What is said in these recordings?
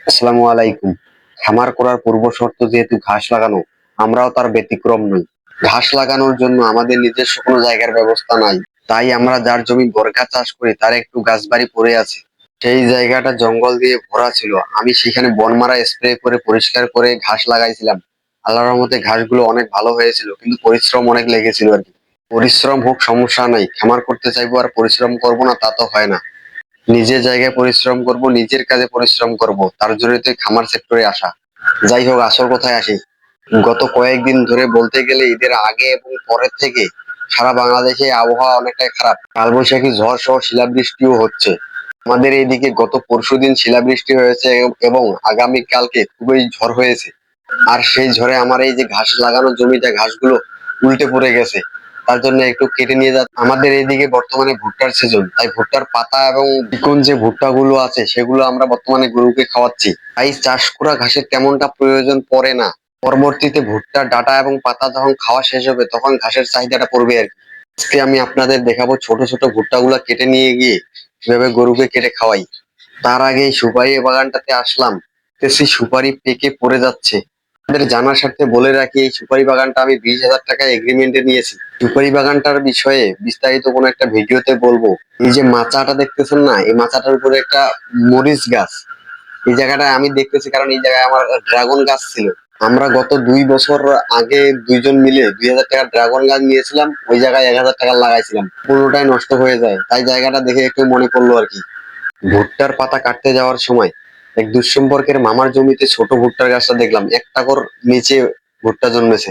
আসসালামু আলাইকুম। খামার করার পূর্ব শর্ত যেহেতু ঘাস লাগানো, আমরাও তার ব্যতিক্রম নই। ঘাস লাগানোর জন্য আমাদের নিজস্ব কোনো জায়গার ব্যবস্থা নাই। তাই আমরা যার জমি বর্গা চাষ করি তার একটু গাছবাড়ি পড়ে আছে। সেই জায়গাটা জঙ্গল দিয়ে ভরা ছিল। আমি সেখানে বনমারা স্প্রে করে পরিষ্কার করে ঘাস লাগাইছিলাম। আল্লাহর রহমতে ঘাসগুলো অনেক ভালো হয়েছিল, কিন্তু পরিশ্রম অনেক লেগেছিল আর কি। পরিশ্রম হোক, সমস্যা নাই, খামার করতে চাইবো আর পরিশ্রম করবো না তা তো হয় না। নিজের জায়গায় পরিশ্রম করব, নিজের কাজে পরিশ্রম করব, তার জন্যই তো এই খামার সেক্টরে আসা। যাই হোক, আসল কথায় আসি। গত কয়েকদিন ধরে বলতে গেলে ঈদের আগে এবং পরের থেকে সারা বাংলাদেশে আবহাওয়া অনেকটাই খারাপ। কালবৈশাখী ঝড় সহ শিলাবৃষ্টিও হচ্ছে। আমাদের এইদিকে গত পরশুদিন শিলাবৃষ্টি হয়েছে এবং আগামী কালকে খুবই ঝড় হয়েছে। আর সেই ঝড়ে আমার এই যে ঘাস লাগানো জমিটা, ঘাসগুলো উল্টে পড়ে গেছে। তার জন্য একটু কেটে নিয়ে যা। আমাদের এইদিকে বর্তমানে ভুট্টার সিজন, তাই ভুট্টার পাতা এবং চিকন যে ভুট্টা গুলো আছে সেগুলো আমরা বর্তমানে গরুকে খাওয়াচ্ছি। তাই চাষ করা ঘাসের তেমনটা প্রয়োজন পড়ে না। পরবর্তীতে ভুট্টার ডাটা এবং পাতা যখন খাওয়া শেষ হবে তখন ঘাসের চাহিদাটা পড়বে আর কি। আজকে আমি আপনাদের দেখাবো ছোট ছোট ভুট্টা গুলা কেটে নিয়ে গিয়ে কিভাবে গরুকে কেটে খাওয়াই। তার আগে এই সুপারি বাগানটাতে আসলাম, দেখছি সুপারি পেকে পড়ে যাচ্ছে। আপনাদের জানার স্বার্থে বলে রাখি, এই সুপারি বাগানটা আমি 20,000 টাকায় এগ্রিমেন্টে নিয়েছি। সুপারি বাগানটার বিষয়ে বিস্তারিত কোনো একটা ভিডিওতে বলবো। এই যে মাচাটা দেখতেছেন না, এই মাচাটার উপরে একটা মরিচ গাছ। এই জায়গাটায় আমি দেখতেছি কারণ এই জায়গায় আমার ড্রাগন গাছ ছিল। আমরা গত 2 বছর আগে দুইজন মিলে 2,000 টাকার ড্রাগন গাছ নিয়েছিলাম, ওই জায়গায় 1,000 টাকা লাগাইছিলাম, পুরোটাই নষ্ট হয়ে যায়। তাই জায়গাটা দেখে একটু মনে পড়লো আর কি। ভুট্টার পাতা কাটতে যাওয়ার সময় এক দুঃসম্পর্কের মামার জমিতে ছোট ভুট্টার গাছটা দেখলাম, 1 টাকার নিচে ভুট্টা জন্মেছে।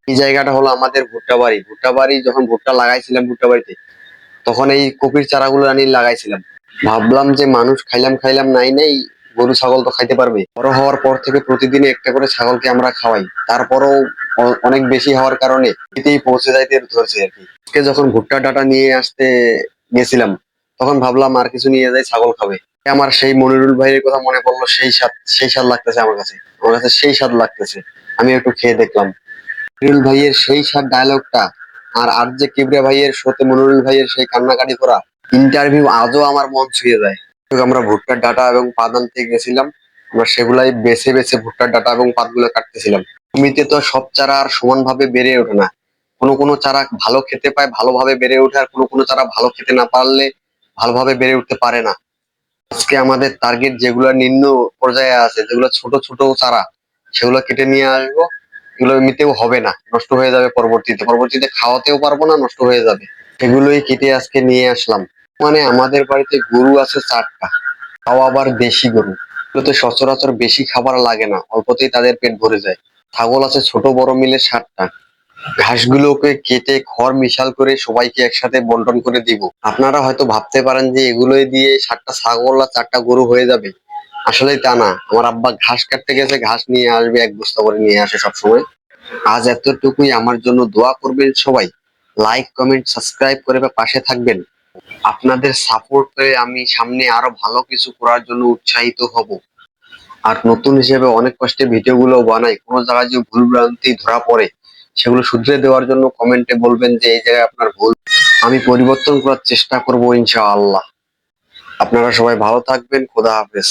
এই জায়গাটা হলো আমাদের ভুট্টা বাড়ি। ভুট্টা বাড়ি যখন ভুট্টা লাগাইছিলাম ভুট্টা বাড়িতে, তখন এই কপির চারাগুলো আনি লাগাইছিলাম। ভাবলাম যে মানুষ খাইলাম খাইলাম নাই নাই, গরু ছাগল তো খাইতে পারবে। বড় হওয়ার পর থেকে প্রতিদিন একটা করে ছাগলকে আমরা খাওয়াই, তারপরও অনেক বেশি হওয়ার কারণে এতেই পৌঁছে যাইতে ধরছে আর কি। আজকে যখন ভুট্টা ডাটা নিয়ে আসতে গেছিলাম, তখন ভাবলাম আর কিছু নিয়ে যাই, ছাগল খাবে। আমার সেই মনিরুল ভাইয়ের কথা মনে পড়লো। সেই স্বাদ লাগতেছে আমার কাছে, সেই স্বাদ লাগতেছে। আমি একটু খেয়ে দেখলাম মনিরুল ভাইয়ের সেই স্বাদ ডায়লগটা। আর আর যে কিবরিয়া ভাইয়ের শোতে মনিরুল ভাইয়ের সেই কান্নাকাটি করা ইন্টারভিউ আজও আমার মন ছুঁয়ে যায়। আমরা ভুট্টার ডাটা এবং পাত আনতে গেছিলাম। আমরা সেগুলাই বেছে বেছে ভুট্টার ডাটা এবং পাতগুলো কাটতেছিলাম। জমিতে তো সব চারা আর সমানভাবে বেড়ে ওঠে না। কোনো কোনো চারা ভালো খেতে পায়, ভালোভাবে বেড়ে ওঠে, আর কোনো কোনো চারা ভালো খেতে না পারলে ভালোভাবে বেড়ে উঠতে পারে না। আজকে আমাদের টার্গেট যেগুলো নিম্ন পর্যায়ে আছে, যেগুলো ছোট ছোট চারা, সেগুলো কেটে নিয়ে আসবো। এগুলো এমনিতেও হবে না, নষ্ট হয়ে যাবে। পরবর্তীতে খাওয়াতেও পারবো না, নষ্ট হয়ে যাবে। এগুলোই কেটে আজকে নিয়ে আসলাম। মানে আমাদের বাড়িতে গরু আছে 4টা, তাও আবার দেশি গরু। এগুলোতে সচরাচর বেশি খাবার লাগে না, অল্পতেই তাদের পেট ভরে যায়। ছাগল আছে ছোট বড় মিলে 7টা। ঘাসগুলোকে কেটে খড় মিশাল করে সবাইকে একসাথে বন্টন করে দিব। আপনারা হয়তো ভাবতে পারেন যে এগুলোই দিয়ে 7টা ছাগল আর 4টা গরু হয়ে যাবে। আসলে তা না। আমার আব্বা ঘাস কাটতে গেছে, ঘাস নিয়ে আসবে, 1 বস্তা করে নিয়ে আসে সব সময়। আজ এতটুকুই। আমার জন্য দোয়া করবেন সবাই। লাইক কমেন্ট সাবস্ক্রাইব করে পাশে থাকবেন। আপনাদের সাপোর্ট পেয়ে আমি সামনে আরো ভালো কিছু করার জন্য উৎসাহিত হব। আর নতুন হিসেবে অনেক কষ্টে ভিডিও গুলো বানাই, কোনো জায়গায় যে ভুল ভ্রান্তি ধরা পড়ে সেগুলো শুধরে দেওয়ার জন্য কমেন্টে বলবেন যে এই জায়গায় আপনার ভুল। আমি পরিবর্তন করার চেষ্টা করব ইনশাআল্লাহ। আপনারা সবাই ভালো থাকবেন। খোদা হাফেজ।